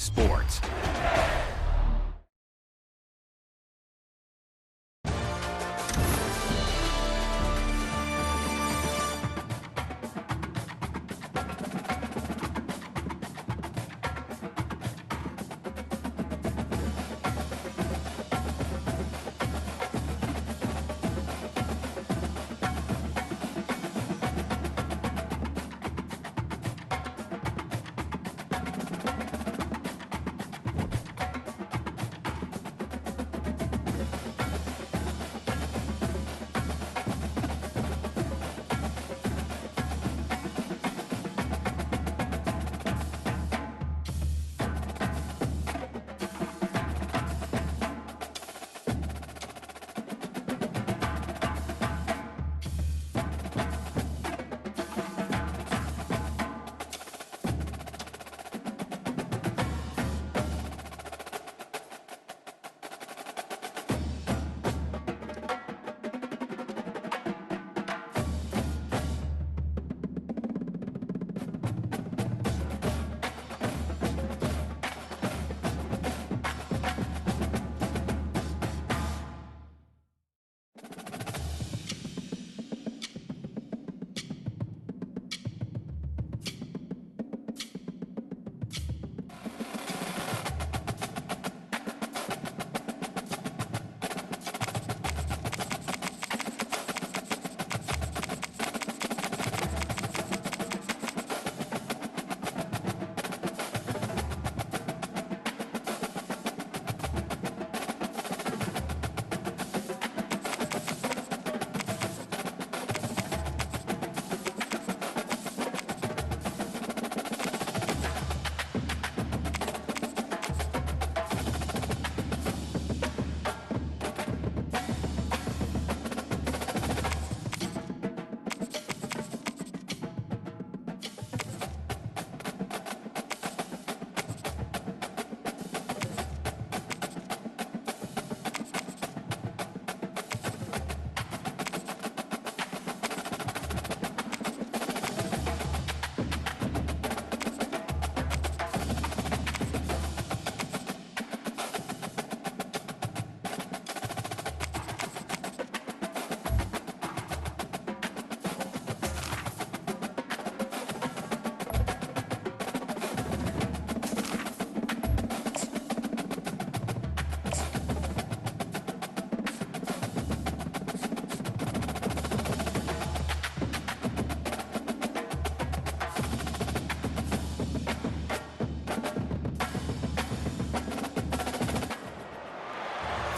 Sports.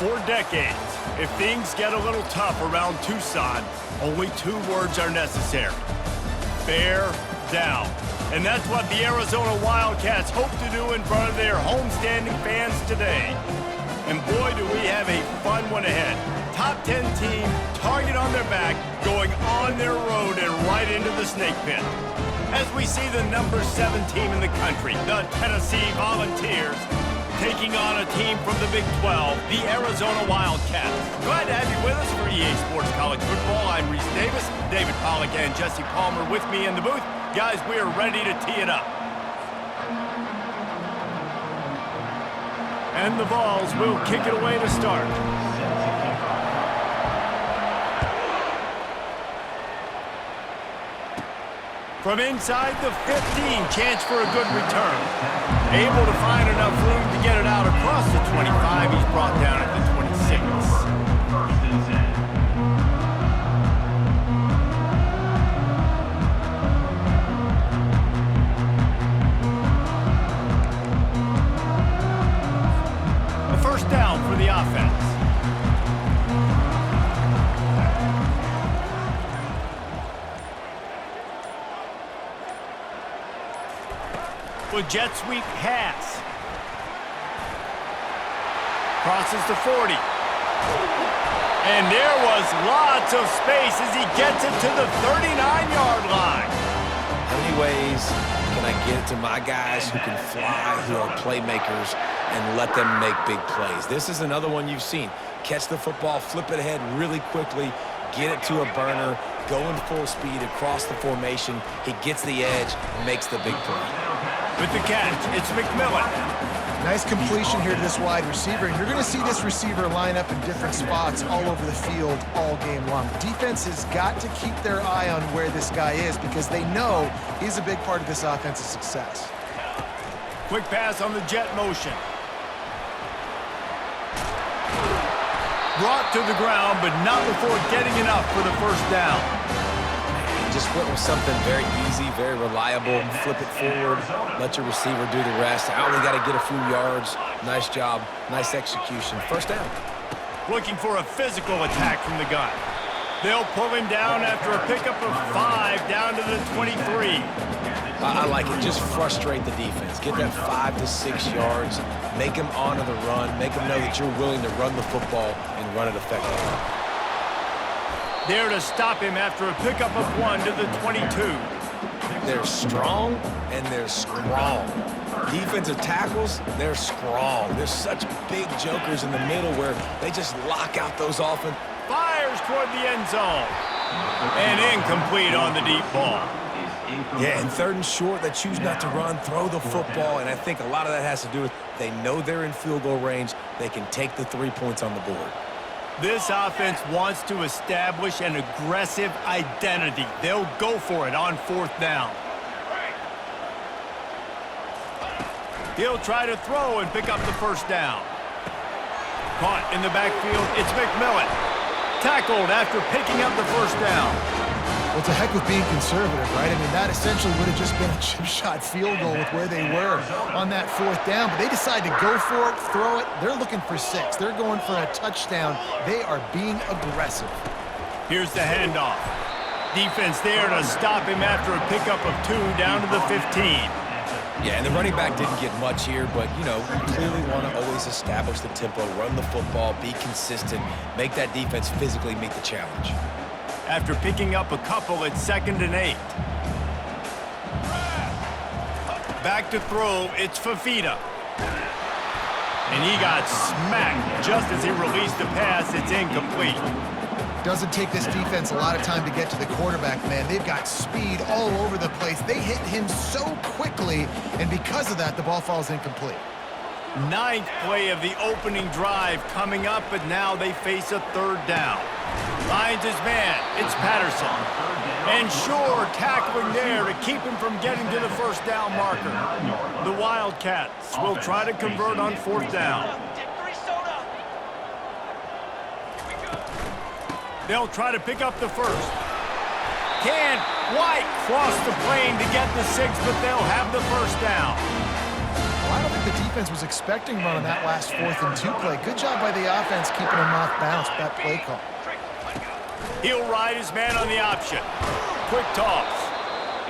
For decades, if things get a little tough around Tucson, only two words are necessary: bear down. And that's what the Arizona Wildcats hope to do in front of their homestanding fans today. And boy, do we have a fun one ahead. Top 10 team, target on their back, going on their road and right into the snake pit. As we see the number 7 team in the country, the Tennessee Volunteers, taking on a team from the Big 12, the Arizona Wildcats. Glad to have you with us for EA Sports College Football. I'm Reese Davis, David Pollack and Jesse Palmer with me in the booth. Guys, we are ready to tee it up. And the Vols will kick it away to start. From inside the 15, chance for a good return. Able to find enough room to get it out across the 25. He's brought down at the 26. A first down for the offense. With jet sweep pass. Crosses the 40. And there was lots of space as he gets it to the 39-yard line. How many ways can I get it to my guys who can fly, who are playmakers, and let them make big plays? This is another one you've seen. Catch the football, flip it ahead really quickly, get it to a burner, go in full speed across the formation. He gets the edge, makes the big play. With the catch, it's McMillan. Nice completion here to this wide receiver, and you're going to see this receiver line up in different spots all over the field all game long. The defense has got to keep their eye on where this guy is because they know he's a big part of this offense's success. Quick pass on the jet motion. Brought to the ground, but not before getting enough for the first down. Just went with something very easy, very reliable. Flip it forward, let your receiver do the rest. I only got to get a few yards. Nice job, nice execution. First down. Looking for a physical attack from the gun. They'll pull him down after a pickup of 5 down to the 23. I like it. Just frustrate the defense. Get that 5 to 6 yards. Make them honor the run. Make them know that you're willing to run the football and run it effectively. There to stop him after a pickup of 1 to the 22. They're strong and they're strong. Defensive tackles, they're strong. There's such big jokers in the middle where they just lock out those offense. Fires toward the end zone. And incomplete on the deep ball. Yeah, and 3rd and short, they choose not to run, throw the football, and I think a lot of that has to do with they know they're in field goal range. They can take the 3 points on the board. This offense wants to establish an aggressive identity. They'll go for it on 4th down. He'll try to throw and pick up the first down. Caught in the backfield, it's McMillan. Tackled after picking up the first down. Well, it's a heck with being conservative, right? I mean, that essentially would have just been a chip shot field goal with where they were on that 4th down, but they decide to go for it, throw it. They're looking for 6. They're going for a touchdown. They are being aggressive. Here's the handoff. Defense there to stop him after a pickup of 2 down to the 15. Yeah, and the running back didn't get much here, but, you know, you clearly want to always establish the tempo, run the football, be consistent, make that defense physically meet the challenge. After picking up a couple at 2nd and 8. Back to throw, it's Fafita. And he got smacked just as he released the pass. It's incomplete. Doesn't take this defense a lot of time to get to the quarterback, man. They've got speed all over the place. They hit him so quickly, and because of that, the ball falls incomplete. 9th play of the opening drive coming up, but now they face a 3rd down. Finds his man. It's Patterson. And Shore tackling there to keep him from getting to the first down marker. The Wildcats will try to convert on 4th down. They'll try to pick up the first. Can White cross the plane to get the 6, but they'll have the first down. Well, I don't think the defense was expecting run on that last 4th and 2 play. Good job by the offense keeping him off bounds with that play call. He'll ride his man on the option. Quick toss.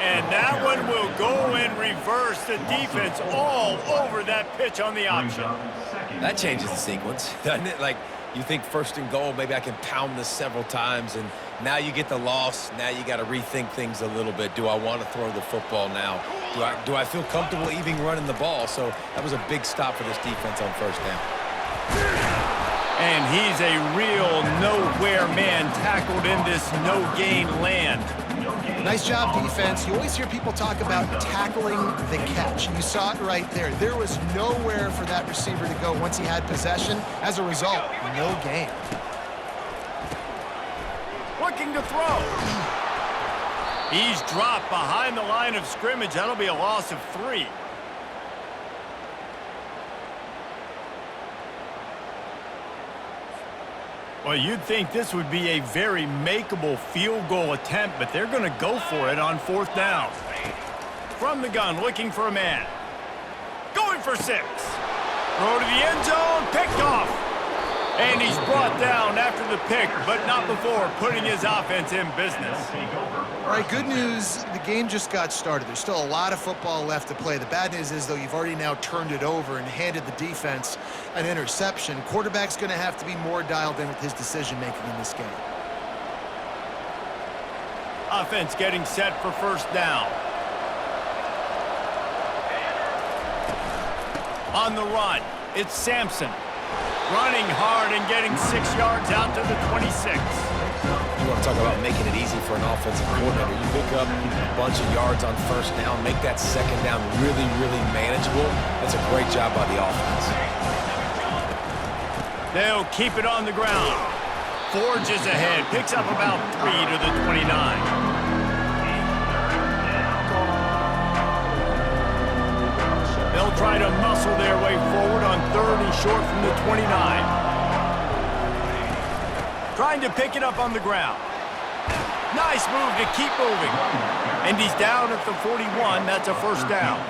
And that one will go in reverse. The defense all over that pitch on the option. That changes the sequence, doesn't it? Like, you think 1st and goal, maybe I can pound this several times, and now you get the loss. Now you got to rethink things a little bit. Do I want to throw the football now? Do I feel comfortable even running the ball? So that was a big stop for this defense on 1st down. And he's a real nowhere man tackled in this no-gain land. Nice job, defense. You always hear people talk about tackling the catch. You saw it right there. There was nowhere for that receiver to go once he had possession. As a result, no gain. Looking to throw. He's dropped behind the line of scrimmage. That'll be a loss of 3. Well, you'd think this would be a very makeable field goal attempt, but they're going to go for it on 4th down. From the gun, looking for a man. Going for 6. Throw to the end zone, picked off. And he's brought down after the pick, but not before putting his offense in business. All right, good news. The game just got started. There's still a lot of football left to play. The bad news is, though, you've already now turned it over and handed the defense an interception. Quarterback's going to have to be more dialed in with his decision-making in this game. Offense getting set for 1st down. On the run, it's Sampson. Running hard and getting 6 yards out to the 26. You want to talk about making it easy for an offensive coordinator. You pick up a bunch of yards on first down, make that second down really, really manageable. That's a great job by the offense. They'll keep it on the ground. Forges ahead, picks up about 3 to the 29. They'll try to muscle their way forward on 3rd and short from the 29. Trying to pick it up on the ground. Nice move to keep moving. And he's down at the 41. That's a first down.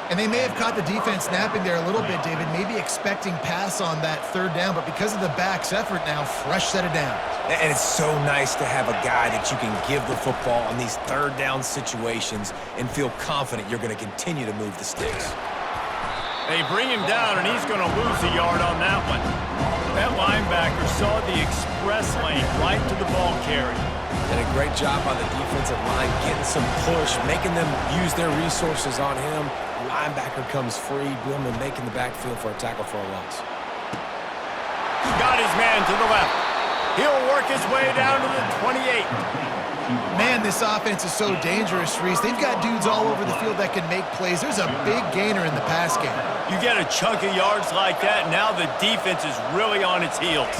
And they may have caught the defense napping there a little bit, David, maybe expecting pass on that 3rd down, but because of the back's effort now, fresh set of downs. And it's so nice to have a guy that you can give the football on these 3rd down situations and feel confident you're going to continue to move the sticks. They bring him down, and he's going to lose a yard on that one. That linebacker saw the express lane right to the ball carrier. And a great job by the defensive line getting some push, making them use their resources on him. Linebacker comes free, boom, and making the backfield for a tackle for a loss. Got his man to the left. He'll work his way down to the 28. Man, this offense is so dangerous, Reese. They've got dudes all over the field that can make plays. There's a big gainer in the pass game. You get a chunk of yards like that, now the defense is really on its heels.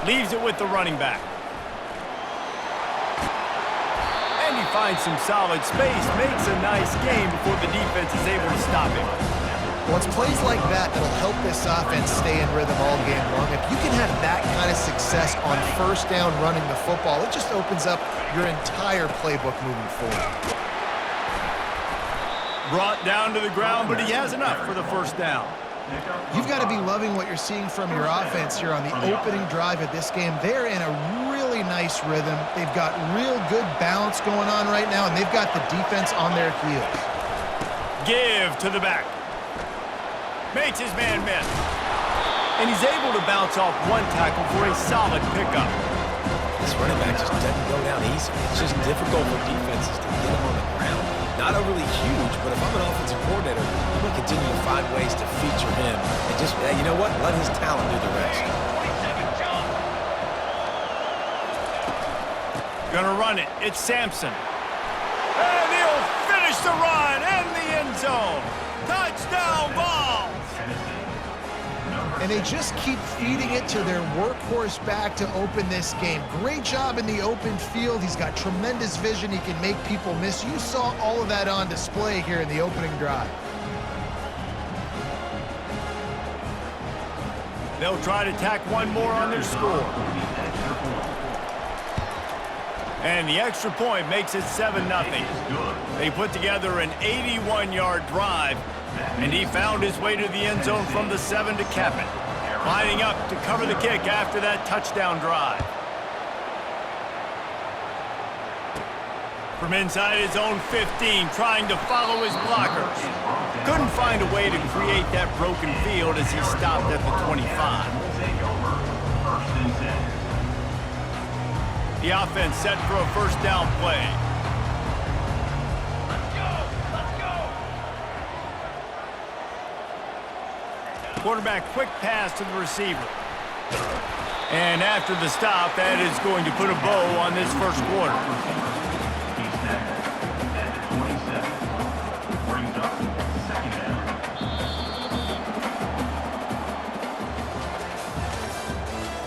Leaves it with the running back. And he finds some solid space, makes a nice game before the defense is able to stop him. Well, it's plays like that that'll help this offense stay in rhythm all game long. If you can have that kind of success on first down running the football, it just opens up your entire playbook moving forward. Brought down to the ground, but he has enough for the first down. You've got to be loving what you're seeing from your offense here on the opening drive of this game. They're in a really nice rhythm. They've got real good balance going on right now, and they've got the defense on their heels. Give to the back. Makes his man miss. And he's able to bounce off one tackle for a solid pickup. This running back just doesn't go down easy. It's just difficult for defenses to get him on the ground. Not overly huge, but if I'm an offensive coordinator, I'm going to continue to find ways to feature him. And just, you know what? Let his talent do the rest. Gonna run it. It's Sampson. And he'll finish the run in the end zone. Touchdown ball! And they just keep feeding it to their workhorse back to open this game. Great job in the open field. He's got tremendous vision. He can make people miss. You saw all of that on display here in the opening drive. They'll try to tack one more on their score. And the extra point makes it 7-0. They put together an 81-yard drive, and he found his way to the end zone from the 7 to cap it. Lining up to cover the kick after that touchdown drive. From inside his own 15, trying to follow his blockers. Couldn't find a way to create that broken field as he stopped at the 25. The offense set for a first down play. Quarterback quick pass to the receiver. And after the stop, that is going to put a bow on this first quarter.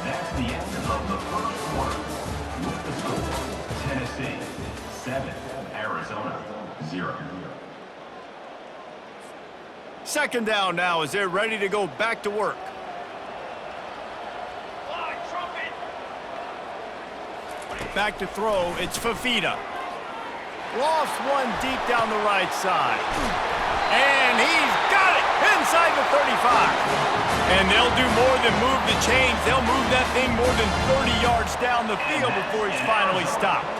That's the end of the first quarter. With the score, Tennessee 7, Arizona 0. Second down now as they're ready to go back to work. Back to throw, it's Fafita. Lost one deep down the right side. And he's got it inside the 35. And they'll do more than move the chains. They'll move that thing more than 30 yards down the field before he's finally stopped.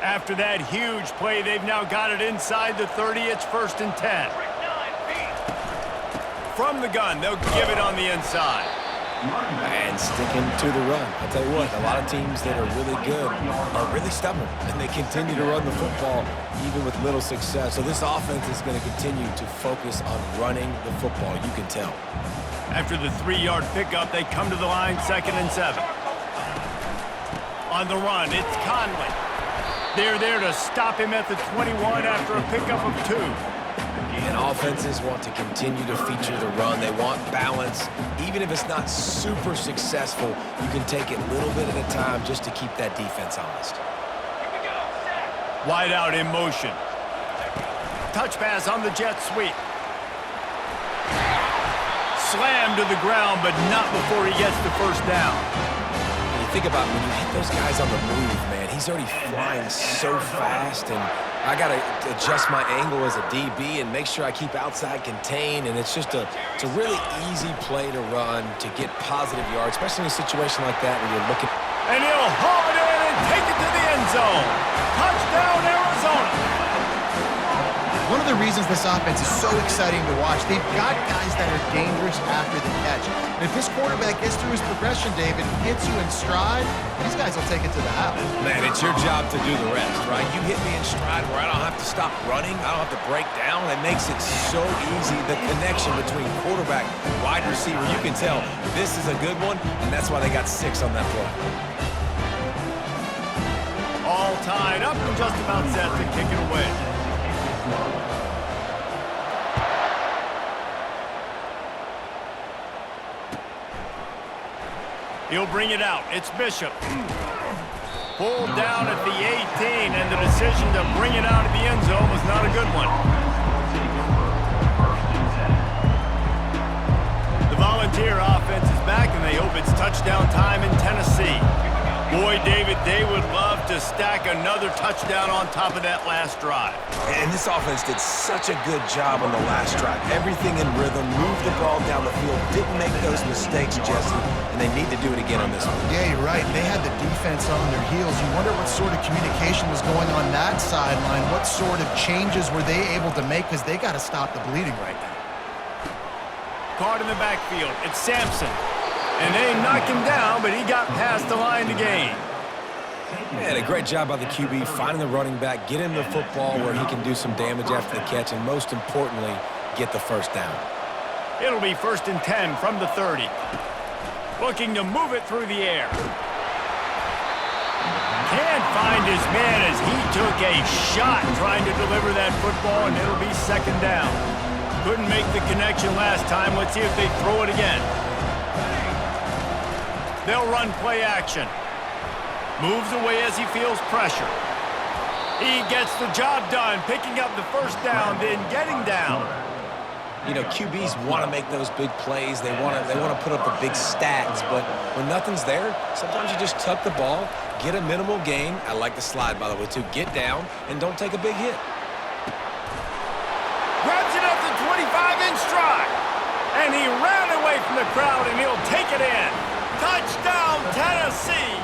After that huge play, they've now got it inside the 30. It's 1st and 10. From the gun, they'll give it on the inside. And sticking to the run. I'll tell you what, a lot of teams that are really good are really stubborn, and they continue to run the football even with little success. So this offense is going to continue to focus on running the football, you can tell. After the 3-yard pickup, they come to the line 2nd and 7. On the run, it's Conley. They're there to stop him at the 21 after a pickup of 2. And offenses want to continue to feature the run. They want balance. Even if it's not super successful, you can take it a little bit at a time just to keep that defense honest. Wide out in motion. Touch pass on the jet sweep. Slammed to the ground, but not before he gets the first down. When you think about when you hit those guys on the move, man, he's already flying so fast, and I got to adjust my angle as a DB and make sure I keep outside contained, and it's a really easy play to run to get positive yards, especially in a situation like that where you're looking. And he'll haul it in and take it to the end zone. Touchdown, Arizona. One of the reasons this offense is so exciting to watch, they've got guys that are dangerous after the catch. And if this quarterback gets through his progression, David, hits you in stride, these guys will take it to the house. Man, it's your job to do the rest, right? You hit me in stride where I don't have to stop running. I don't have to break down. It makes it so easy. The connection between quarterback, wide receiver, you can tell this is a good one, and that's why they got 6 on that play. All tied up and just about set to kick it away. He'll bring it out. It's Bishop. Pulled down at the 18, and the decision to bring it out of the end zone was not a good one. The Volunteer offense is back, and they hope it's touchdown time in Tennessee. Boy, David, they would love to stack another touchdown on top of that last drive. And this offense did such a good job on the last drive. Everything in rhythm, moved the ball down the field, didn't make those mistakes, Jesse, and they need to do it again on this one. Yeah, you're right. They had the defense on their heels. You wonder what sort of communication was going on that sideline. What sort of changes were they able to make, because they got to stop the bleeding right now. Caught in the backfield. It's Sampson. And they knock him down, but he got past the line to gain. Man, a great job by the QB, finding the running back, get him the football where he can do some damage after the catch, and most importantly, get the first down. It'll be 1st and 10 from the 30. Looking to move it through the air. Can't find his man as he took a shot trying to deliver that football, and it'll be 2nd down. Couldn't make the connection last time. Let's see if they throw it again. They'll run play action. Moves away as he feels pressure. He gets the job done, picking up the first down, then getting down. You know, QBs want to make those big plays. They want to put up the big stats, but when nothing's there, sometimes you just tuck the ball, get a minimal gain. I like the slide, by the way, too. Get down and don't take a big hit. Grabs it at the 25 in stride. And he ran away from the crowd, and he'll take it in. Touchdown, Tennessee!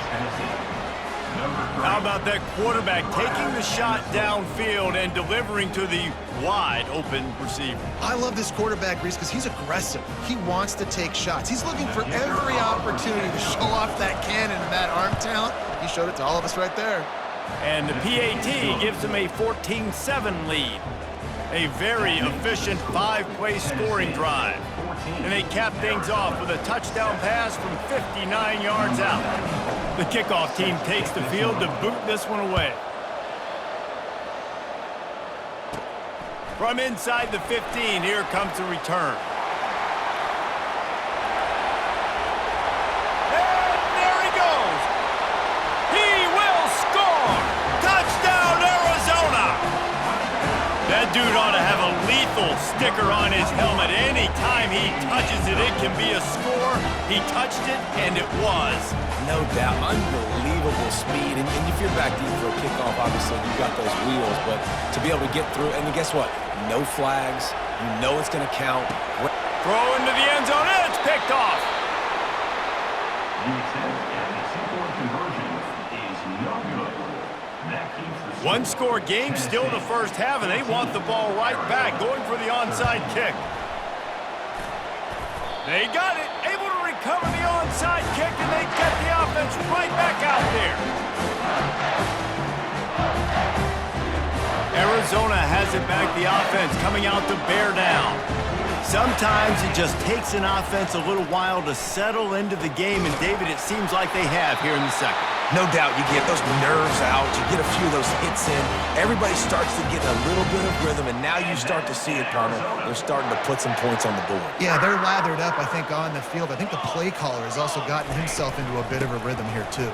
How about that quarterback taking the shot downfield and delivering to the wide-open receiver? I love this quarterback, Reese, because he's aggressive. He wants to take shots. He's looking for every opportunity to show off that cannon and that arm talent. He showed it to all of us right there. And the PAT gives him a 14-7 lead. A very efficient 5-play scoring drive. And they cap things off with a touchdown pass from 59 yards out. The kickoff team takes the field to boot this one away. From inside the 15, here comes the return. And there he goes. He will score. Touchdown, Arizona. That dude ought to have a lethal sticker on his helmet. Anytime he touches it, it can be a score. He touched it, and it was. No doubt. Unbelievable speed. And if you're back deep for a kickoff, obviously, you've got those wheels. But to be able to get through, and guess what? No flags. You know it's going to count. Throw into the end zone, and it's picked off. The attempt at the two-point conversion is no good. That keeps the One-score game, still the first half, and they want the ball right back, going for the onside kick. They got it, able to recover the onside kick, and they get the offense right back out there. Arizona has it back, the offense coming out to bear down. Sometimes it just takes an offense a little while to settle into the game, and David, it seems like they have here in the second. No doubt, you get those nerves out, you get a few of those hits in, everybody starts to get a little bit of rhythm, and now you start to see it, Palmer. They're starting to put some points on the board. Yeah, they're lathered up, I think, on the field. I think the play caller has also gotten himself into a bit of a rhythm here, too.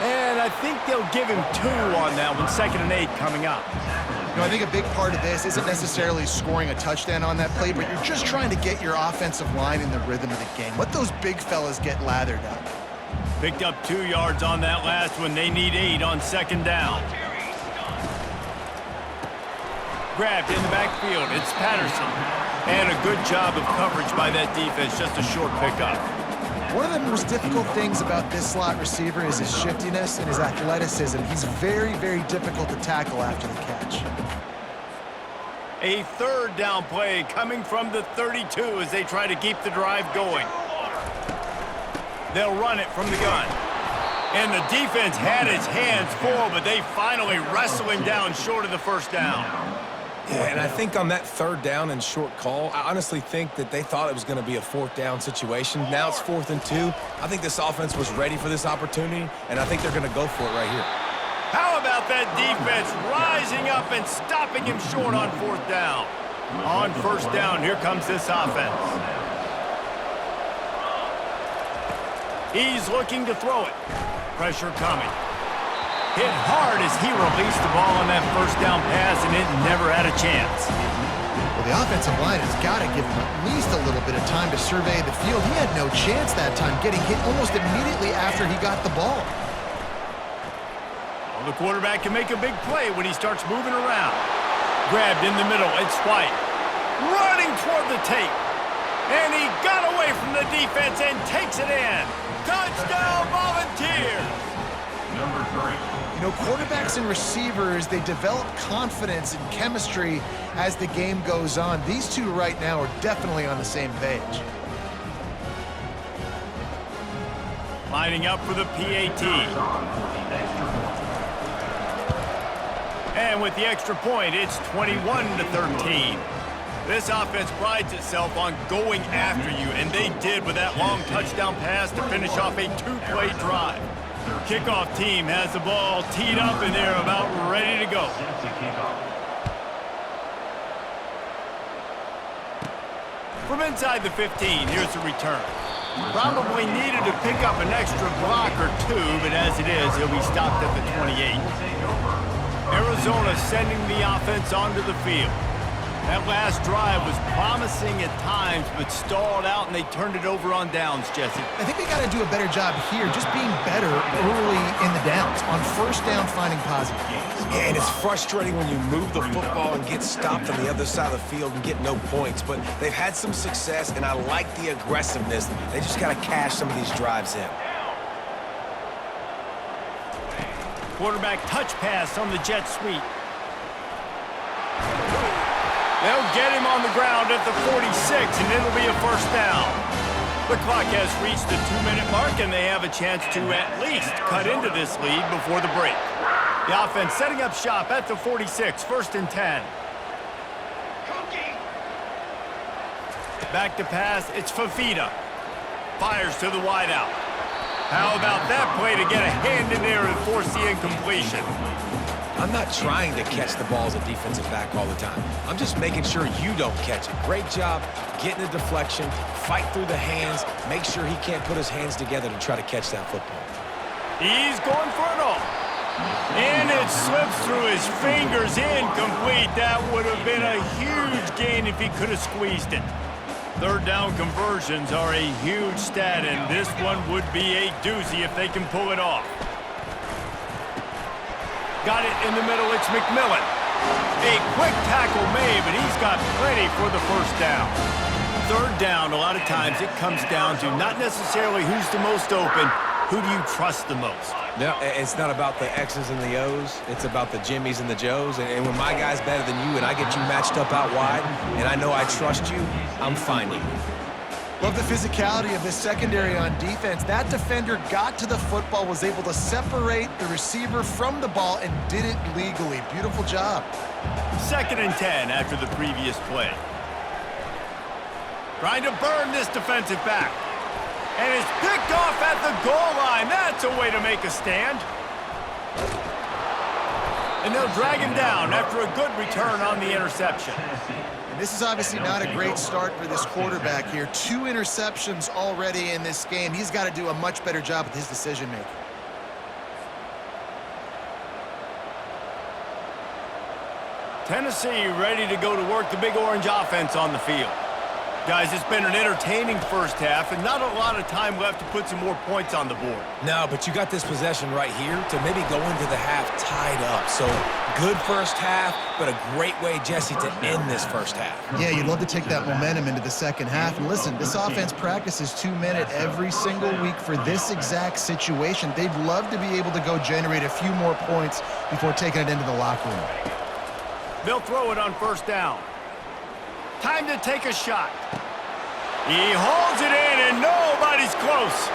And I think they'll give him 2 on that one, 2nd and 8 coming up. You know, I think a big part of this isn't necessarily scoring a touchdown on that play, but you're just trying to get your offensive line in the rhythm of the game. Let those big fellas get lathered up. Picked up 2 yards on that last one. They need 8 on 2nd down. Grabbed in the backfield. It's Patterson. And a good job of coverage by that defense. Just a short pickup. One of the most difficult things about this slot receiver is his shiftiness and his athleticism. He's very, very difficult to tackle after the catch. A 3rd down play coming from the 32 as they try to keep the drive going. They'll run it from the gun. And the defense had its hands full, but they finally wrestle him down short of the 1st down. Yeah, and I think on that 3rd down and short call, I honestly think that they thought it was going to be a 4th down situation. Now it's 4th and 2. I think this offense was ready for this opportunity, and I think they're going to go for it right here. How about that defense rising up and stopping him short on 4th down? On 1st down, here comes this offense. He's looking to throw it. Pressure coming. Hit hard as he released the ball on that 1st down pass, and it never had a chance. Well, the offensive line has got to give him at least a little bit of time to survey the field. He had no chance that time, getting hit almost immediately after he got the ball. Well, the quarterback can make a big play when he starts moving around. Grabbed in the middle, it's White. Running toward the tape. And he got away from the defense and takes it in. Touchdown, Volunteers! Number 3. You know, quarterbacks and receivers, they develop confidence and chemistry as the game goes on. These two right now are definitely on the same page. Lining up for the PAT. And with the extra point, it's 21-13. This offense prides itself on going after you, and they did with that long touchdown pass to finish off a 2-play drive. Kickoff team has the ball teed up, and they're about ready to go. From inside the 15, here's the return. Probably needed to pick up an extra block or 2, but as it is, he'll be stopped at the 28. Arizona sending the offense onto the field. That last drive was promising at times, but stalled out, and they turned it over on downs, Jesse. I think they got to do a better job here, just being better early in the downs. On 1st down, finding positive gains. Yeah, and it's frustrating when you move the football and get stopped on the other side of the field and get no points, but they've had some success, and I like the aggressiveness. They just got to cash some of these drives in. Quarterback touch pass on the jet sweep. They'll get him on the ground at the 46, and it'll be a 1st down. The clock has reached the 2-minute mark, and they have a chance to at least cut into this lead before the break. The offense setting up shop at the 46, 1st and 10. Back to pass, it's Fafita. Fires to the wideout. How about that play to get a hand in there and force the incompletion? I'm not trying to catch the ball as a defensive back all the time. I'm just making sure you don't catch it. Great job getting a deflection, fight through the hands, make sure he can't put his hands together to try to catch that football. He's going for it all. And it slips through his fingers, incomplete. That would have been a huge gain if he could have squeezed it. 3rd down conversions are a huge stat, and this one would be a doozy if they can pull it off. Got it in the middle, it's McMillan. A quick tackle made, but he's got plenty for the 1st down. 3rd down, a lot of times it comes down to not necessarily who's the most open, who do you trust the most? No, it's not about the X's and the O's. It's about the Jimmys and the Joes. And when my guy's better than you and I get you matched up out wide and I know I trust you, I'm finding you. Love the physicality of this secondary on defense. That defender got to the football, was able to separate the receiver from the ball, and did it legally. Beautiful job. 2nd and 10 after the previous play. Trying to burn this defensive back. And it's picked off at the goal line. That's a way to make a stand. And they'll drag him down after a good return on the interception. And this is obviously not a great start for this quarterback here. 2 interceptions already in this game. He's got to do a much better job with his decision-making. Tennessee ready to go to work the Big Orange offense on the field. Guys, it's been an entertaining first half and not a lot of time left to put some more points on the board. No, but you got this possession right here to maybe go into the half tied up. So good first half, but a great way, Jesse, to end this first half. Yeah, you'd love to take that momentum into the second half. And listen, this offense practices 2-minute every single week for this exact situation. They'd love to be able to go generate a few more points before taking it into the locker room. They'll throw it on 1st down. Time to take a shot. He holds it in, and nobody's close.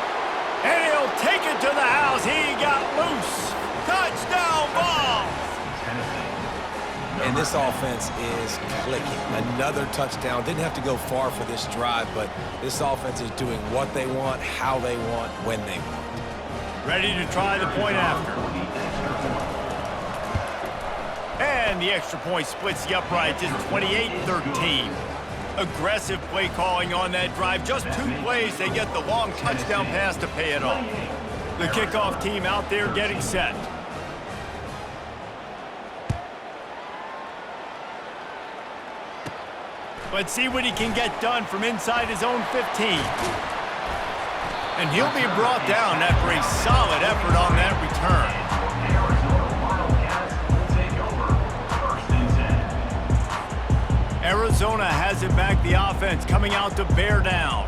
And he'll take it to the house. He got loose. Touchdown ball. And this offense is clicking. Another touchdown. Didn't have to go far for this drive, but this offense is doing what they want, how they want, when they want. Ready to try the point after. And the extra point splits the uprights. It's 28-13. Aggressive play calling on that drive. Just 2 plays, they get the long touchdown pass to pay it off. The kickoff team out there getting set. Let's see what he can get done from inside his own 15. And he'll be brought down after a solid effort on that return. Arizona has it back, the offense coming out to bear down.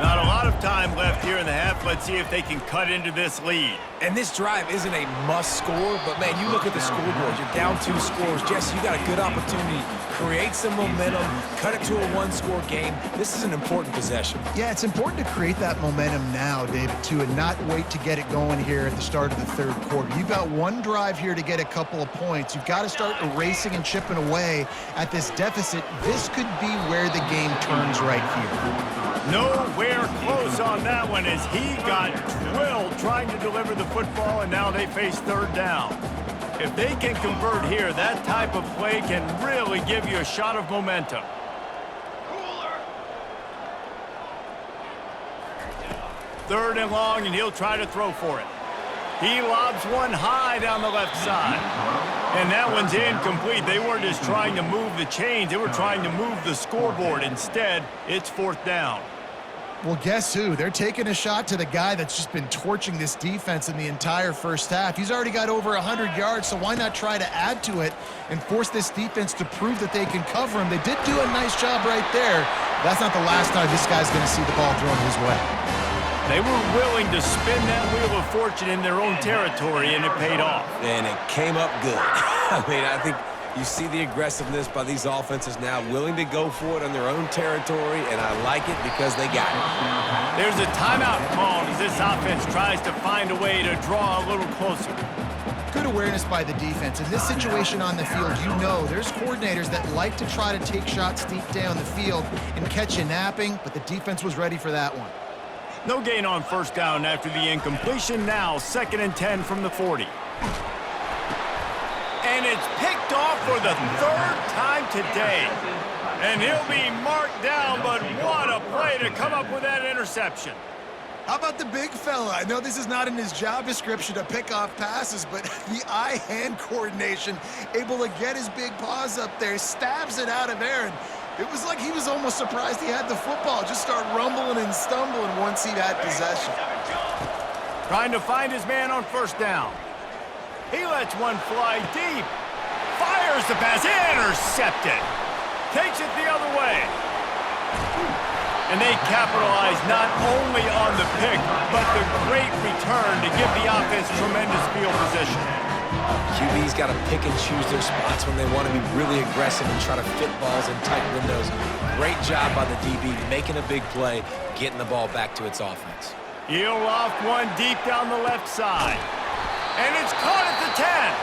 Not a lot of time left here in the half. Let's see if they can cut into this lead. And this drive isn't a must score, but man, you look at the scoreboard, you're down 2 scores. Jesse, you got a good opportunity. Create some momentum, cut it to a 1-score game. This is an important possession. Yeah, it's important to create that momentum now, David, too, and not wait to get it going here at the start of the 3rd quarter. You've got 1 drive here to get a couple of points. You've got to start erasing and chipping away at this deficit. This could be where the game turns right here. Nowhere close on that one as he got drilled trying to deliver the football, and now they face 3rd down. If they can convert here, that type of play can really give you a shot of momentum. 3rd and long, and he'll try to throw for it. He lobs one high down the left side. And that one's incomplete. They weren't just trying to move the chains. They were trying to move the scoreboard. Instead, it's 4th down. Well, guess who? They're taking a shot to the guy that's just been torching this defense in the entire first half. He's already got over 100 yards, so why not try to add to it and force this defense to prove that they can cover him? They did do a nice job right there. That's not the last time this guy's going to see the ball thrown his way. They were willing to spin that wheel of fortune in their own territory, and it paid off. And it came up good. I mean, I think you see the aggressiveness by these offenses now, willing to go for it on their own territory, and I like it because they got it. There's a timeout called as this offense tries to find a way to draw a little closer. Good awareness by the defense. In this situation on the field, you know there's coordinators that like to try to take shots deep down the field and catch you napping, but the defense was ready for that one. No gain on 1st down after the incompletion. Now 2nd and 10 from the 40. And it's picked off for the 3rd time today. And he'll be marked down, but what a play to come up with that interception. How about the big fella? I know this is not in his job description to pick off passes, but the eye-hand coordination, able to get his big paws up there, stabs it out of air, and it was like he was almost surprised he had the football. Just start rumbling and stumbling once he had possession. Trying to find his man on 1st down. He lets one fly deep. Fires the pass. Intercepted. Takes it the other way. And they capitalize not only on the pick, but the great return to give the offense tremendous field position. QB's got to pick and choose their spots when they want to be really aggressive and try to fit balls in tight windows. Great job by the DB making a big play, getting the ball back to its offense. He'll loft one deep down the left side. And it's caught at the 10.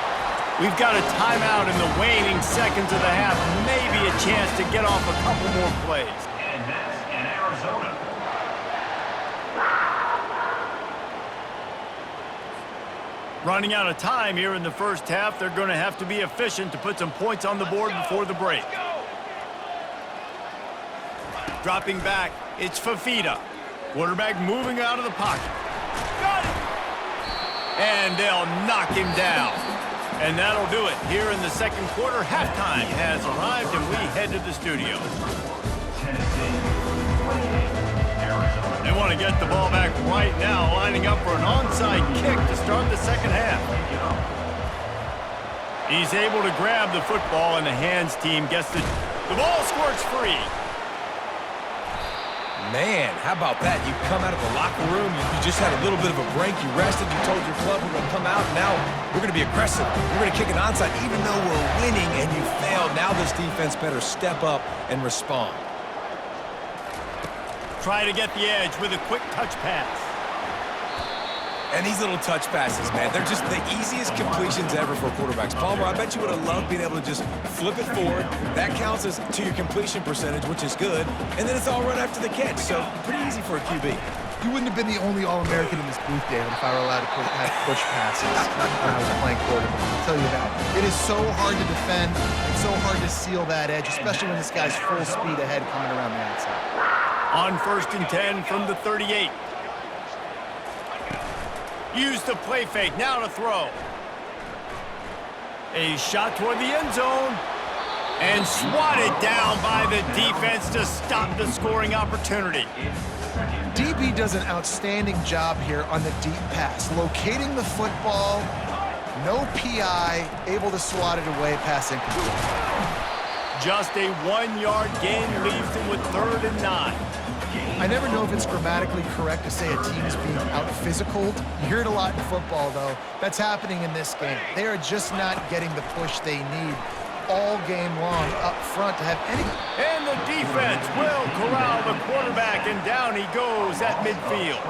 We've got a timeout in the waning seconds of the half. Maybe a chance to get off a couple more plays. And that's in Arizona. Running out of time here in the first half. They're going to have to be efficient to put some points on the board before the break. Dropping back, it's Fafita. Quarterback moving out of the pocket. Got it! And they'll knock him down. And that'll do it here in the second quarter. Halftime has arrived, and we head to the studio. Tennessee, 28, Arizona. They want to get the ball back right now, lining up for an onside kick to start the second half. He's able to grab the football, and the hands team gets it. The ball squirts free. Man, how about that? You come out of the locker room, you just had a little bit of a break, you rested, you told your club we're going to come out, now we're going to be aggressive. We're going to kick an onside, even though we're winning and you failed. Now this defense better step up and respond. Try to get the edge with a quick touch pass. And these little touch passes, man, they're just the easiest completions ever for quarterbacks. Palmer, I bet you would have loved being able to just flip it forward. That counts as to your completion percentage, which is good. And then it's all run after the catch, so pretty easy for a QB. You wouldn't have been the only All-American in this booth, David, if I were allowed to have push passes when I was playing quarterback. I'll tell you that. It is so hard to defend. It's so hard to seal that edge, especially when this guy's full speed ahead coming around the outside. On 1st and 10 from the 38. Use the play fake, now to throw. A shot toward the end zone. And swatted down by the defense to stop the scoring opportunity. DB does an outstanding job here on the deep pass, locating the football, no PI, able to swat it away, pass incomplete. Just a 1-yard gain leaves him with 3rd and 9. I never know if it's grammatically correct to say a team is being out-physicaled. You hear it a lot in football, though. That's happening in this game. They are just not getting the push they need all game long up front to have any... And the defense will corral the quarterback, and down he goes at midfield.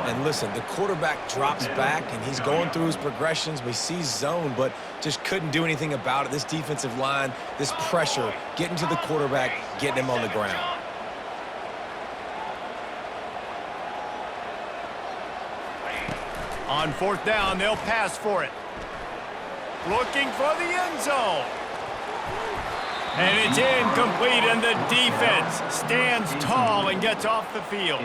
And listen, the quarterback drops back, and he's going through his progressions. We see zone, but just couldn't do anything about it. This defensive line, this pressure, getting to the quarterback, getting him on the ground. On 4th down, they'll pass for it. Looking for the end zone. And it's incomplete, and the defense stands tall and gets off the field.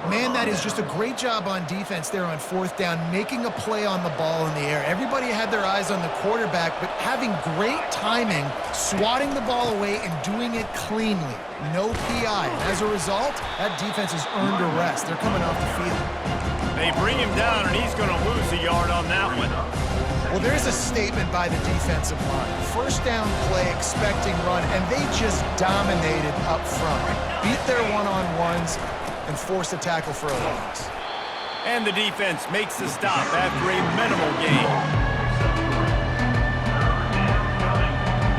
Man, that is just a great job on defense there on 4th down, making a play on the ball in the air. Everybody had their eyes on the quarterback, but having great timing, swatting the ball away and doing it cleanly. No PI. And as a result, that defense has earned a rest. They're coming off the field. They bring him down, and he's going to lose a yard on that one. Well, there's a statement by the defensive line. 1st down play, expecting run, and they just dominated up front. Beat their one-on-ones and forced a tackle for a loss. And the defense makes the stop after a minimal gain.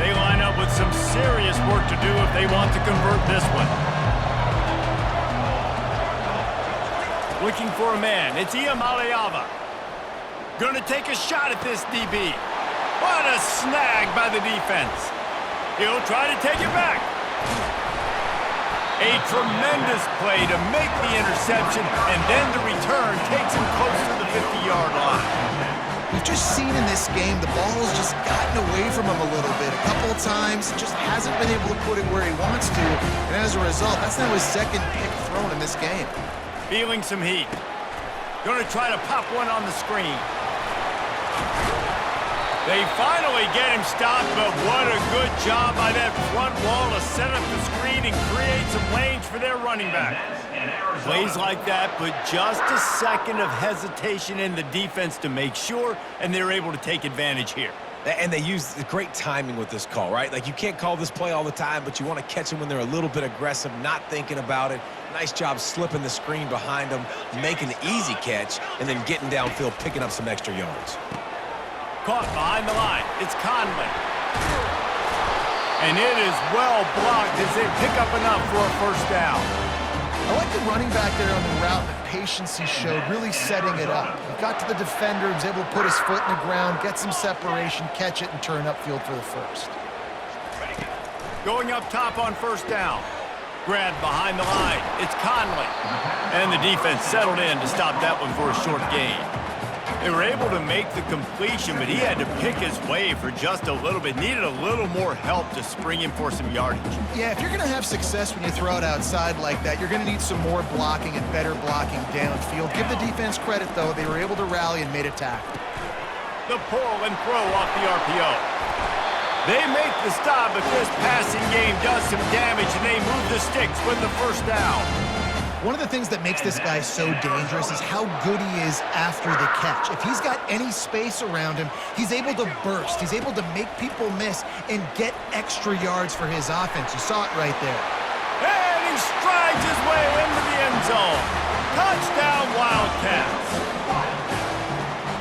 They line up with some serious work to do if they want to convert this one. Looking for a man, it's Iamaleava. Gonna take a shot at this DB. What a snag by the defense. He'll try to take it back. A tremendous play to make the interception, and then the return takes him close to the 50-yard line. We've just seen in this game the ball's just gotten away from him a little bit. A couple of times, just hasn't been able to put it where he wants to, and as a result, that's now his 2nd pick thrown in this game. Feeling some heat. Gonna try to pop one on the screen. They finally get him stopped, but what a good job by that front wall to set up the screen and create some lanes for their running back. Plays like that, but just a second of hesitation in the defense to make sure, and they're able to take advantage here. And they use great timing with this call, right? Like, you can't call this play all the time, but you want to catch them when they're a little bit aggressive, not thinking about it. Nice job slipping the screen behind them, making an easy catch, and then getting downfield, picking up some extra yards. Caught behind the line. It's Conley. And it is well blocked as they pick up enough for a first down. I like the running back there on the route, the patience he showed, really setting it up. He got to the defender, was able to put his foot in the ground, get some separation, catch it, and turn upfield for the first. Going up top on first down. Grabbed behind the line. It's Conley. And the defense settled in to stop that one for a short gain. They were able to make the completion, but he had to pick his way for just a little bit. Needed a little more help to spring him for some yardage. Yeah, if you're going to have success when you throw it outside like that, you're going to need some more blocking and better blocking downfield. Give the defense credit, though. They were able to rally and made a tackle. The pull and throw off the RPO. They make the stop, but this passing game does some damage, and they move the sticks with the first down. One of the things that makes this guy so dangerous is how good he is after the catch. If he's got any space around him, he's able to burst. He's able to make people miss and get extra yards for his offense. You saw it right there. And he strides his way into the end zone. Touchdown, Wildcats.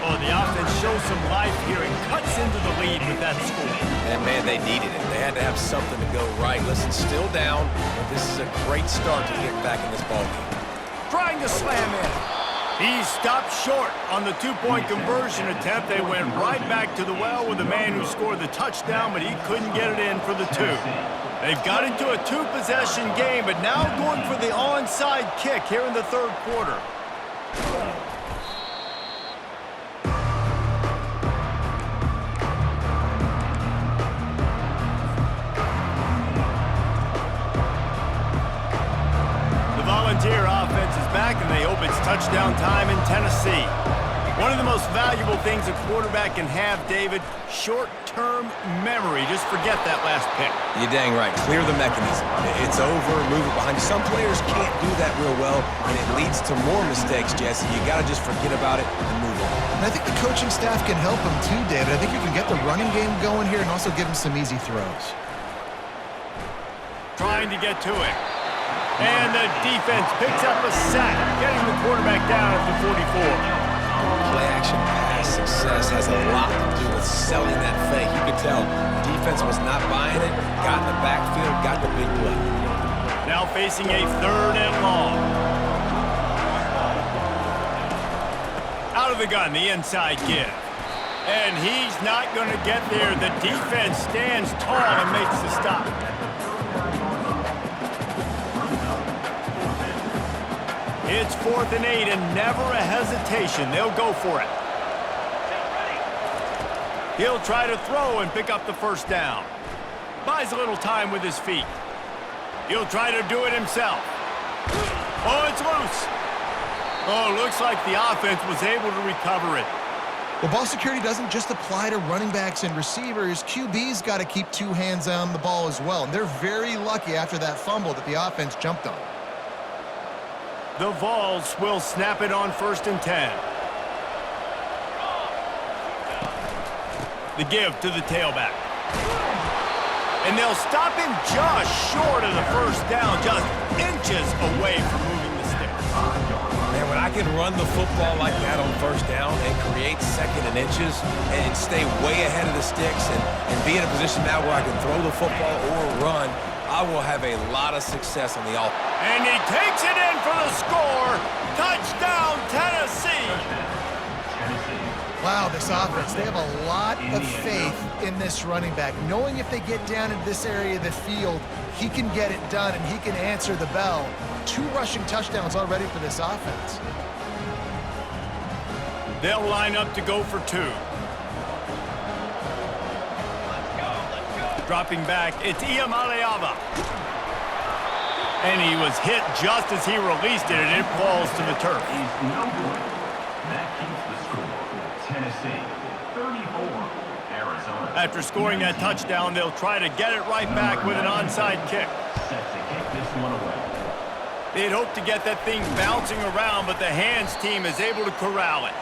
Oh, the offense shows some life here and cuts into the lead with that score. And, man, they needed it. They had to have something to go right. Listen, still down, but this is a great start to get back in this ballgame. Trying to slam in. He stopped short on the two-point conversion attempt. They went right back to the well with the man who scored the touchdown, but he couldn't get it in for the two. They've got into a two-possession game, but now going for the onside kick here in the third quarter. Volunteer offense is back, and they hope it's touchdown time in Tennessee. One of the most valuable things a quarterback can have, David, short-term memory. Just forget that last pick. You're dang right. Clear the mechanism. It's over, move it behind you. Some players can't do that real well, and it leads to more mistakes, Jesse. You got to just forget about it and move on. And I think the coaching staff can help him too, David. I think you can get the running game going here and also give him some easy throws. Trying to get to it. And the defense picks up a sack, getting the quarterback down at the 44. Play-action pass success has a lot to do with selling that fake. You could tell defense was not buying it, got in the backfield, got the big play. Now facing a third and long. Out of the gun, the inside give. And he's not going to get there. The defense stands tall and makes the stop. It's 4th and 8 and never a hesitation. They'll go for it. He'll try to throw and pick up the first down. Buys a little time with his feet. He'll try to do it himself. Oh, it's loose. Oh, looks like the offense was able to recover it. Well, ball security doesn't just apply to running backs and receivers. QB's got to keep two hands on the ball as well. And they're very lucky after that fumble that the offense jumped on. The Vols will snap it on 1st and 10. The give to the tailback. And they'll stop him just short of the first down, just inches away from moving the sticks. Man, when I can run the football like that on first down and create second and inches and stay way ahead of the sticks and be in a position now where I can throw the football or run, I will have a lot of success on the offense. And he takes it in for the score. Touchdown, Tennessee. Wow, this offense, they have a lot of faith in this running back. Knowing if they get down in this area of the field, he can get it done and he can answer the bell. 2 rushing touchdowns already for this offense. They'll line up to go for 2. Dropping back, it's Iamaleava. And he was hit just as he released it, and it falls to the turf. That keeps the score. Tennessee, 34. Arizona. After scoring that touchdown, they'll try to get it right back with an onside kick. Set to kick this one away. They'd hoped to get that thing bouncing around, but the hands team is able to corral it.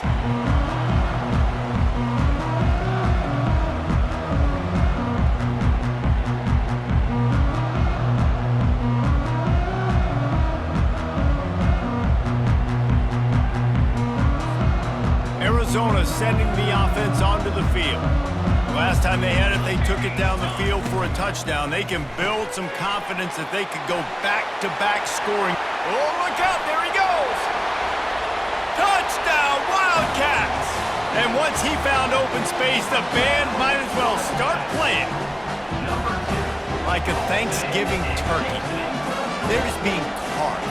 Arizona sending the offense onto the field. Last time they had it, they took it down the field for a touchdown. They can build some confidence that they could go back-to-back scoring. Oh, look out, there he goes! Touchdown, Wildcats! And once he found open space, the band might as well start playing. Like a Thanksgiving turkey. They're just being carved.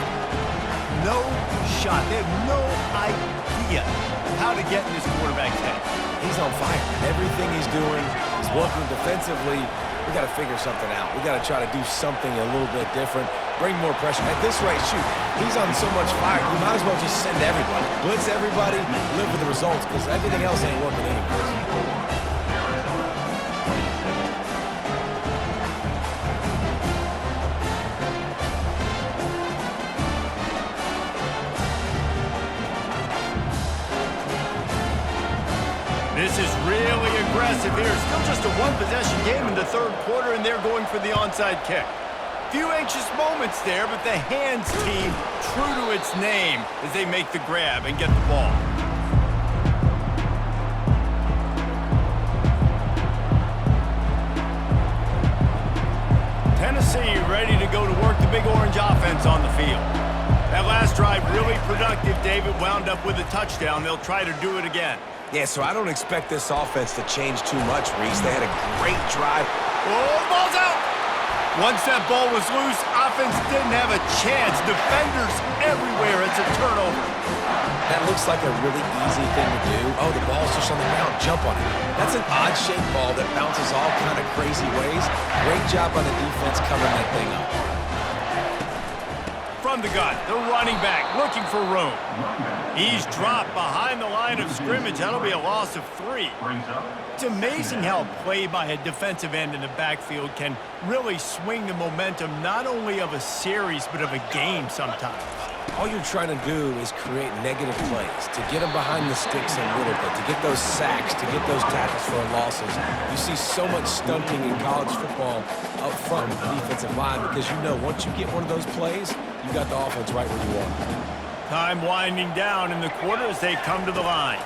No shot. They have no idea how to get in this quarterback's head. He's on fire. Everything he's doing is working defensively. We got to figure something out. We got to try to do something a little bit different. Bring more pressure. At this rate, shoot, he's on so much fire. You might as well just send everybody. Blitz everybody, live with the results, because everything else ain't working anyways. This is really aggressive here. Still just a one-possession game in the third quarter, and they're going for the onside kick. Few anxious moments there, but the hands team, true to its name, as they make the grab and get the ball. Tennessee ready to go to work the Big Orange offense on the field. That last drive really productive. David wound up with a touchdown. They'll try to do it again. Yeah, so I don't expect this offense to change too much, Reese. They had a great drive. Oh, ball's out! Once that ball was loose, offense didn't have a chance. Defenders everywhere. It's a turnover. That looks like a really easy thing to do. Oh, the ball's just on the ground. Jump on it. That's an odd-shaped ball that bounces all kind of crazy ways. Great job on the defense covering that thing up. From the gun, the running back looking for room. He's dropped behind the line of scrimmage. That'll be a loss of 3. It's amazing how a play by a defensive end in the backfield can really swing the momentum not only of a series but of a game sometimes. All you're trying to do is create negative plays, to get them behind the sticks a little bit, to get those sacks, to get those tackles for losses. You see so much stunting in college football up front with the defensive line because you know once you get one of those plays, you got the offense right where you want. Time winding down in the quarter as they come to the line.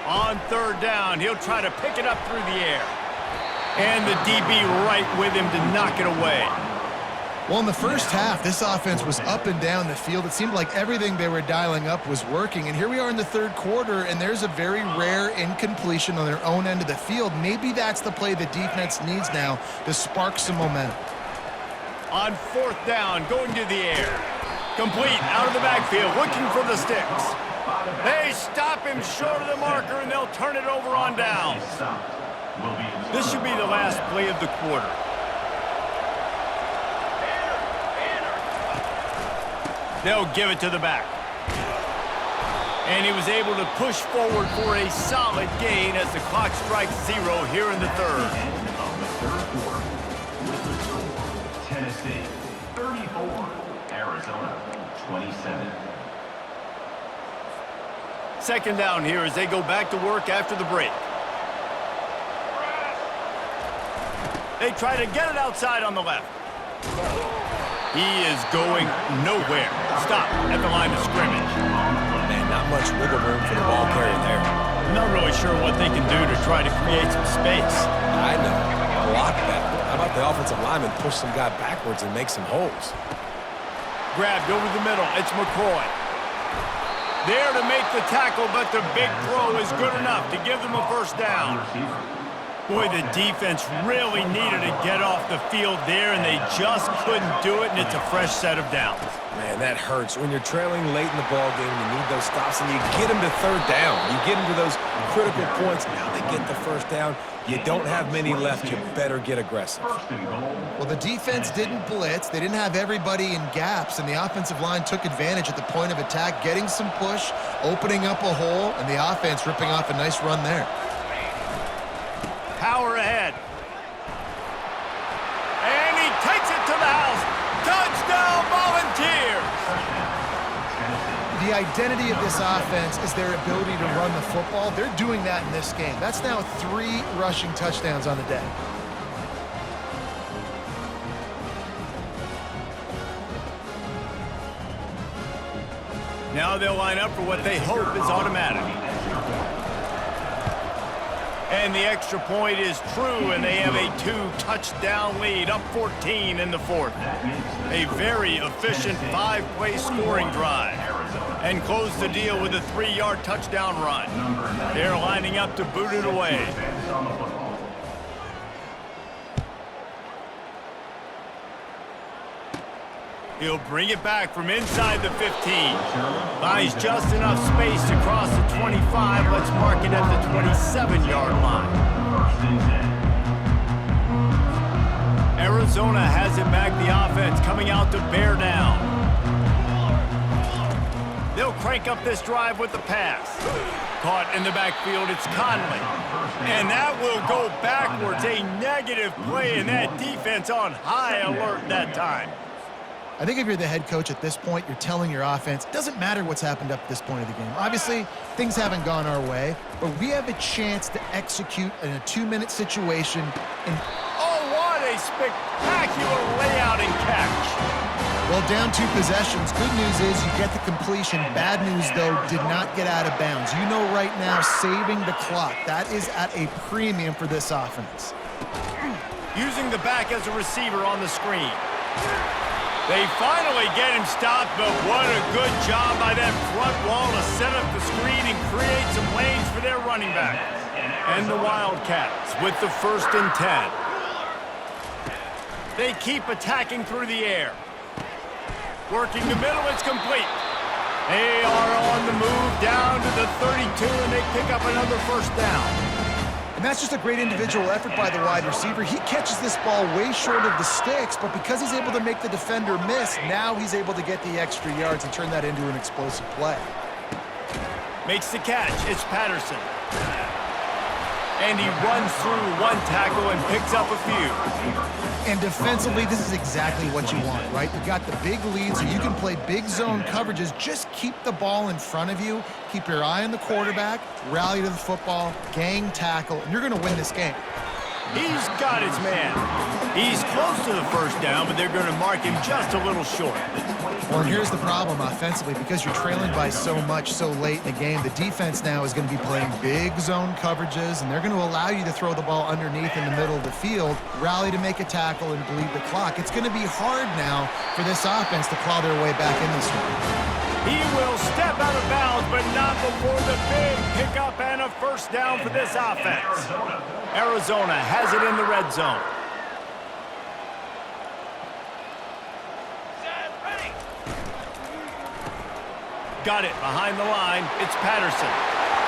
On third down, he'll try to pick it up through the air. And the DB right with him to knock it away. Well, in the first half, this offense was up and down the field. It seemed like everything they were dialing up was working. And here we are in the third quarter, and there's a very rare incompletion on their own end of the field. Maybe that's the play the defense needs now to spark some momentum. On fourth down, going to the air. Complete, out of the backfield, looking for the sticks. They stop him short of the marker, and they'll turn it over on down. This should be the last play of the quarter. They'll give it to the back. And he was able to push forward for a solid gain as the clock strikes 0 here in the third. Tennessee 34, Arizona 27. Second down here as they go back to work after the break. They try to get it outside on the left. He is going nowhere. Stop at the line of scrimmage. Man, not much wiggle room for the ball carrier there. I'm not really sure what they can do to try to create some space. I know. Block that. How about the offensive lineman push some guy backwards and make some holes? Grabbed over the middle. It's McCoy. There to make the tackle, but the big throw is good enough to give them a first down. Boy, the defense really needed to get off the field there, and they just couldn't do it, and it's a fresh set of downs. Man, that hurts. When you're trailing late in the ball game, you need those stops, and you get them to third down. You get them to those critical points. Now they get the first down. You don't have many left. You better get aggressive. Well, the defense didn't blitz. They didn't have everybody in gaps, and the offensive line took advantage at the point of attack, getting some push, opening up a hole, and the offense ripping off a nice run there. Power ahead. And he takes it to the house. Touchdown, Volunteers! The identity of this offense is their ability to run the football. They're doing that in this game. That's now 3 rushing touchdowns on the day. Now they'll line up for what they hope is automatic. And the extra point is true, and they have a 2-touchdown lead, up 14 in the fourth. A very efficient 5-play scoring drive. And close the deal with a 3-yard touchdown run. They're lining up to boot it away. He'll bring it back from inside the 15. Buys just enough space to cross the 25. Let's mark it at the 27-yard line. Arizona has it back, the offense coming out to bear down. They'll crank up this drive with the pass. Caught in the backfield, it's Conley. And that will go backwards, a negative play, and that defense on high alert that time. I think if you're the head coach at this point, you're telling your offense, it doesn't matter what's happened up to this point of the game. Obviously, things haven't gone our way, but we have a chance to execute in a 2-minute situation. And oh, what a spectacular layout and catch. well, down 2 possessions. Good news is you get the completion. Bad news, though, did not get out of bounds. You know right now, saving the clock, that is at a premium for this offense. Using the back as a receiver on the screen. They finally get him stopped, but what a good job by that front wall to set up the screen and create some lanes for their running back. And the Wildcats with the 1st and 10. They keep attacking through the air. Working the middle, it's complete. They are on the move down to the 32, and they pick up another 1st down. And that's just a great individual effort by the wide receiver. He catches this ball way short of the sticks, but because he's able to make the defender miss, now he's able to get the extra yards and turn that into an explosive play. Makes the catch. It's Patterson. And he runs through 1 tackle and picks up a few. And defensively, this is exactly what you want, right? You got the big lead, so you can play big zone coverages. Just keep the ball in front of you. Keep your eye on the quarterback, rally to the football, gang tackle, and you're going to win this game. He's got his man. He's close to the 1st down, but they're going to mark him just a little short. Well, and here's the problem offensively. Because you're trailing by so much so late in the game, the defense now is going to be playing big zone coverages, and they're going to allow you to throw the ball underneath in the middle of the field, rally to make a tackle, and bleed the clock. It's going to be hard now for this offense to claw their way back in this one. He will step out of bounds, but not before the big pickup and a 1st down for this offense. Arizona has it in the red zone. Got it behind the line. It's Patterson.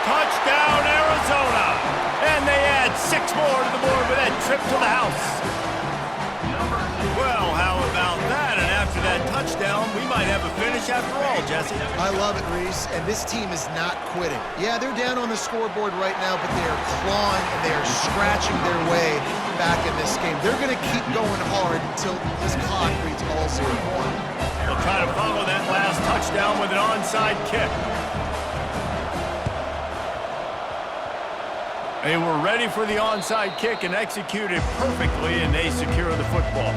Touchdown, Arizona! And they add 6 more to the board with that trip to the house. Well, how about that? And after that touchdown, we might have a finish after all, Jesse. I love it, Reese, and this team is not quitting. Yeah, they're down on the scoreboard right now, but they are clawing and they are scratching their way back in this game. They're going to keep going hard until this clock reads all 0. They'll try to follow that last touchdown with an onside kick. They were ready for the onside kick and executed perfectly, and they secure the football.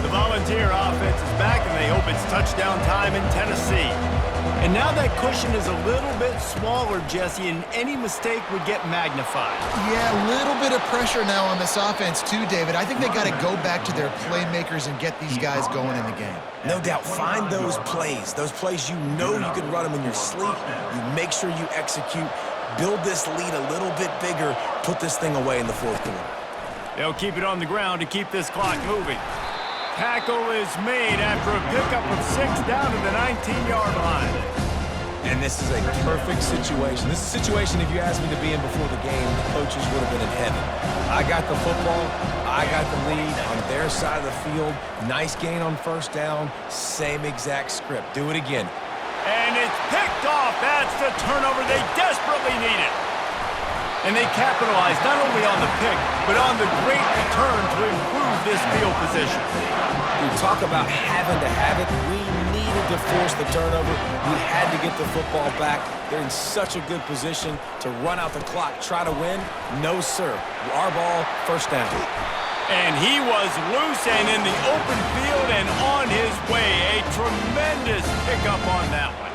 The Volunteer offense is back, and they hope it's touchdown time in Tennessee. And now that cushion is a little bit smaller, Jesse, and any mistake would get magnified. Yeah, a little bit of pressure now on this offense too, David. I think they got to go back to their playmakers and get these guys going in the game. No doubt, find those plays you know you can run them in your sleep. You make sure you execute, build this lead a little bit bigger, put this thing away in the 4th quarter. They'll keep it on the ground to keep this clock moving. Tackle is made after a pickup of 6 down to the 19-yard line. And this is a perfect situation. This is a situation, if you asked me to be in before the game, the coaches would have been in heaven. I got the football. I got the lead on their side of the field. Nice gain on 1st down. Same exact script. Do it again. And it's picked off. That's the turnover they desperately needed. And they capitalized not only on the pick, but on the great return to improve this field position. We talk about having to have it. We needed to force the turnover. We had to get the football back. They're in such a good position to run out the clock, try to win. No, sir. Our ball, 1st down. And he was loose and in the open field and on his way. A tremendous pickup on that one.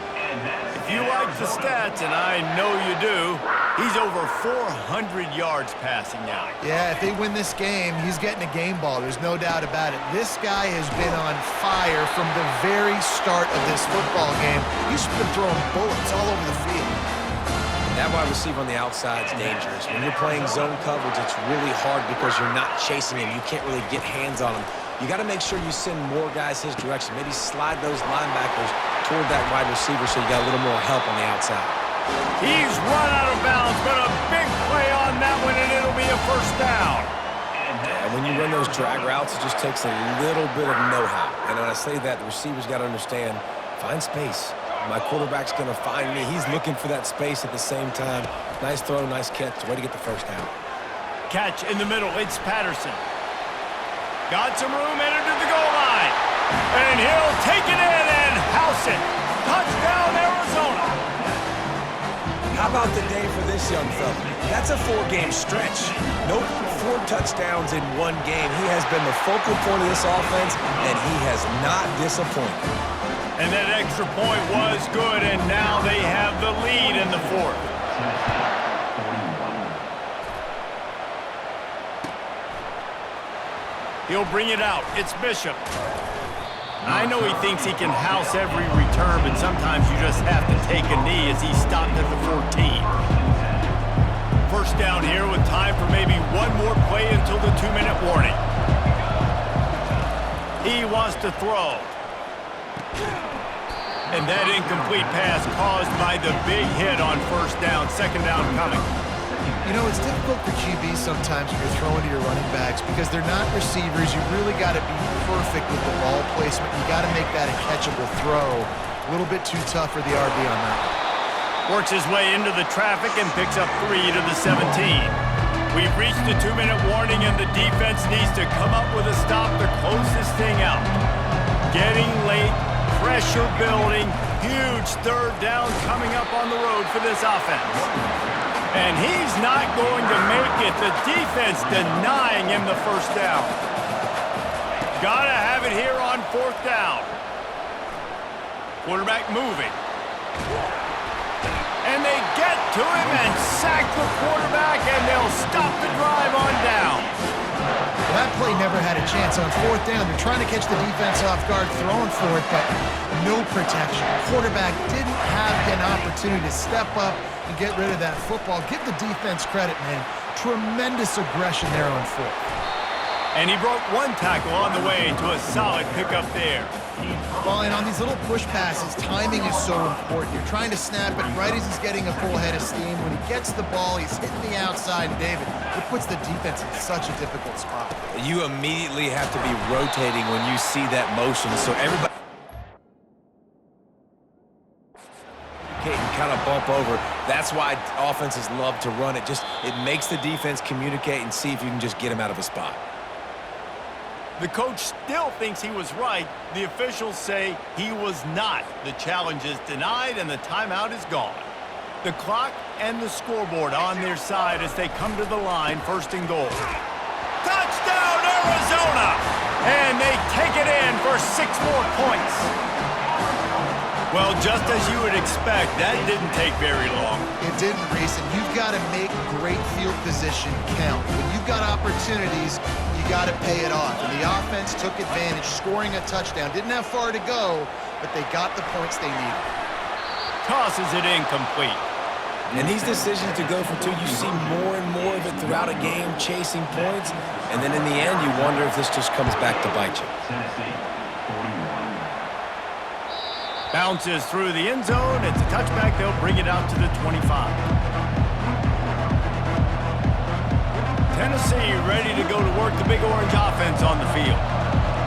If you like the stats, and I know you do, he's over 400 yards passing now. Yeah, if they win this game, he's getting a game ball. There's no doubt about it. This guy has been on fire from the very start of this football game. He's been throwing bullets all over the field. That wide receiver on the outside is dangerous. When you're playing zone coverage, it's really hard because you're not chasing him. You can't really get hands on him. You got to make sure you send more guys his direction. Maybe slide those linebackers toward that wide receiver so you got a little more help on the outside. He's run out of bounds, but a big play on that one, and it'll be a first down. And when you run those drag routes, it just takes a little bit of know-how. And when I say that, the receivers got to understand, find space. My quarterback's going to find me. He's looking for that space at the same time. Nice throw, nice catch. Way to get the first down. Catch in the middle. It's Patterson. Got some room, entered to the goal line. And he'll take it in and house it. Touchdown, Arizona. How about the day for this young fella? That's a 4-game stretch. Nope, 4 touchdowns in 1 game. He has been the focal point of this offense, and he has not disappointed. And that extra point was good, and now they have the lead in the 4th. He'll bring it out. It's Bishop. I know he thinks he can house every return, but sometimes you just have to take a knee as he stopped at the 14. First down here with time for maybe one more play until the 2-minute warning. He wants to throw. And that incomplete pass caused by the big hit on first down. Second down coming. You know, it's difficult for QBs sometimes when you're throwing to your running backs because they're not receivers. You really got to be perfect with the ball placement. You got to make that a catchable throw. A little bit too tough for the RB on that. Works his way into the traffic and picks up 3 to the 17. We've reached the 2-minute warning, and the defense needs to come up with a stop to close this thing out. Getting late. Pressure building, huge third down coming up on the road for this offense. And he's not going to make it. The defense denying him the first down. Gotta have it here on 4th down. Quarterback moving. And they get to him and sack the quarterback, and they'll stop the drive on down. That play never had a chance on 4th down. They're trying to catch the defense off guard, throwing for it, but no protection. Quarterback didn't have an opportunity to step up and get rid of that football. Give the defense credit, man. Tremendous aggression there on 4th. And he broke 1 tackle on the way to a solid pickup there. Well, and on these little push passes, timing is so important. You're trying to snap it right as he's getting a full head of steam. When he gets the ball, he's hitting the outside, and David, it puts the defense in such a difficult spot. You immediately have to be rotating when you see that motion, so everybody can kind of bump over. That's why offenses love to run it. It makes the defense communicate and see if you can just get him out of a spot. The coach still thinks he was right. The officials say he was not. The challenge is denied, and the timeout is gone. The clock and the scoreboard on their side as they come to the line, 1st and goal. Touchdown, Arizona! And they take it in for 6 more points. Well, just as you would expect, that didn't take very long. It didn't, Reese, and you've got to make great field position count. When you've got opportunities, you got to pay it off. And the offense took advantage, scoring a touchdown. Didn't have far to go, but they got the points they needed. Tosses it incomplete. And these decisions to go for 2, you see more and more of it throughout a game, chasing points. And then in the end, you wonder if this just comes back to bite you. Bounces through the end zone. It's a touchback. They'll bring it out to the 25. Tennessee ready to go to work the Big Orange offense on the field.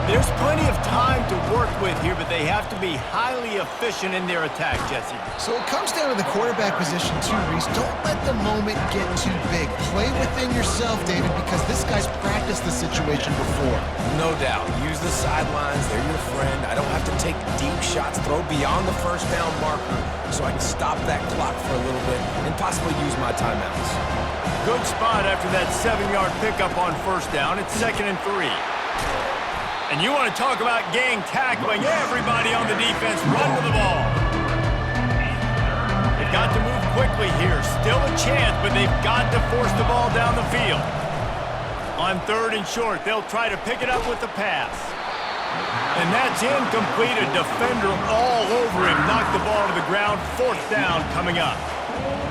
There's plenty of time to work with here, but they have to be highly efficient in their attack, Jesse. So it comes down to the quarterback position too, Reese. Don't let the moment get too big. Play within yourself, David, because this guy's practiced the situation before. No doubt. Use the sidelines. They're your friend. I don't have to take deep shots, throw beyond the first down marker so I can stop that clock for a little bit and possibly use my timeouts. Good spot after that 7-yard pickup on first down. It's 2nd and 3. And you want to talk about gang tackling. Everybody on the defense run to the ball. quickly here. Still a chance, but they've got to force the ball down the field. On 3rd and short, they'll try to pick it up with the pass. And that's incomplete. A defender all over him. Knocked the ball to the ground. 4th down coming up.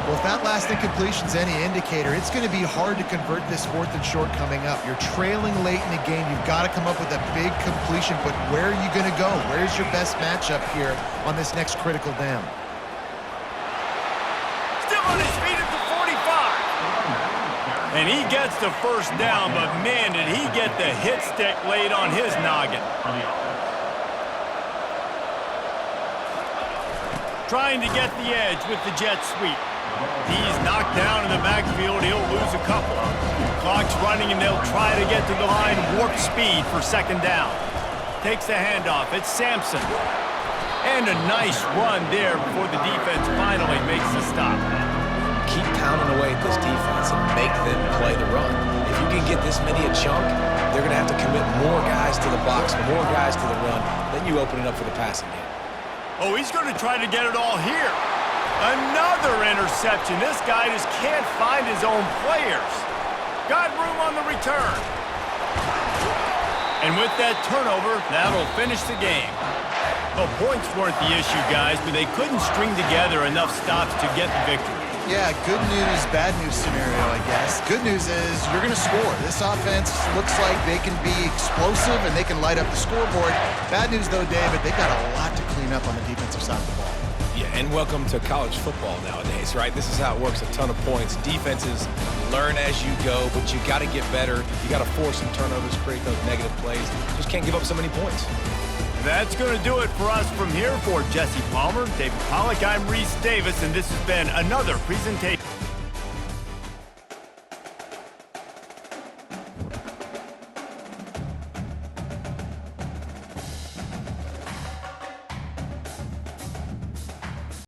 Well, if that last incompletion's any indicator, it's going to be hard to convert this 4th and short coming up. You're trailing late in the game. You've got to come up with a big completion, but where are you going to go? Where's your best matchup here on this next critical down? Still on his feet at the 45. And he gets the 1st down, but man, did he get the hit stick laid on his noggin. Trying to get the edge with the jet sweep. He's knocked down in the backfield. He'll lose a couple. Clock's running, and they'll try to get to the line warp speed for 2nd down. Takes the handoff. It's Sampson. And a nice run there before the defense finally makes the stop. Keep pounding away at this defense and make them play the run. If you can get this many a chunk, they're going to have to commit more guys to the box, more guys to the run. Then you open it up for the passing game. Oh, he's going to try to get it all here. Another interception. This guy just can't find his own players. Got room on the return. And with that turnover, that'll finish the game. Well, points weren't the issue, guys, but they couldn't string together enough stops to get the victory. Yeah, good news, bad news scenario, I guess. Good news is you're going to score. This offense looks like they can be explosive and they can light up the scoreboard. Bad news, though, David, they've got a lot to clean up on the defensive side of the ball. Yeah, and welcome to college football nowadays, right? This is how it works, a ton of points. Defenses learn as you go, but you got to get better. You got to force some turnovers, create those negative plays. Just can't give up so many points. That's going to do it for us from here. For Jesse Palmer, David Pollack, I'm Reese Davis, and this has been another presentation